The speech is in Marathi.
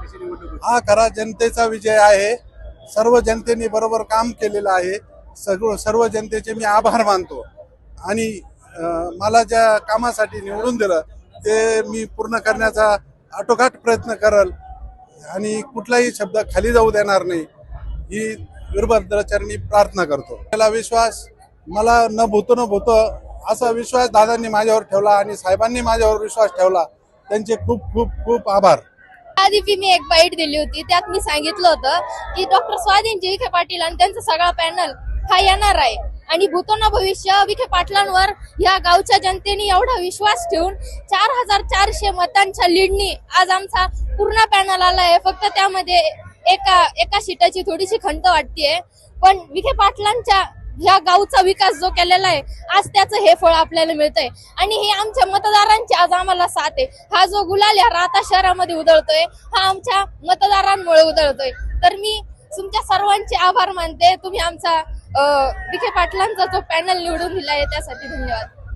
पालिकेची निवडणूक? हा खरा जनतेचा विजय आहे। सर्व जनतेने बरोबर काम केलेलं आहे। सर्व जनतेचे मी आभार मानतो आणि मला ज्या कामासाठी निवडून दिलं ते मी पूर्ण करण्याचा आटोकाट प्रयत्न करल आणि कुठलाही शब्द खाली जाऊ देणार नाही ही वीरभद्रचरणी प्रार्थना करतो। त्याला विश्वास मला न भूतो असा विश्वास दादांनी माझ्यावर ठेवला आणि साहेबांनी माझ्यावर विश्वास ठेवला, त्यांचे खूप खूप खूप आभार। आधी मी एक बाईट दिली होती, त्यात मी सांगितलं होतं की डॉक्टर स्वाधीनजी विखे पाटील आणि त्यांचा सगळा पॅनल हा येणार आहे आणि भूतोन भविष्य विखे पाटलांवर या गावच्या जनतेने एवढा विश्वास ठेवून 4400 मतांच्या लीडनी आज आमचा पूर्ण पॅनल आलाय। फक्त त्यामध्ये एका सीटाची थोडीशी खंत वाटतेय, पण विखे पाटलांच्या ह्या गावचा विकास जो केलेला आहे आज त्याचं हे फळ आपल्याला मिळतंय आणि हे आमच्या मतदारांची आज आम्हाला साथ आहे। हा जो गुलाल या राहता शहरामध्ये उधळतोय हा आमच्या मतदारांमुळे उधळतोय। तर मी तुमच्या सर्वांचे आभार मानते। तुम्ही आमचा विखे पाटलांचा जो पॅनल निवडून दिलाय त्यासाठी धन्यवाद।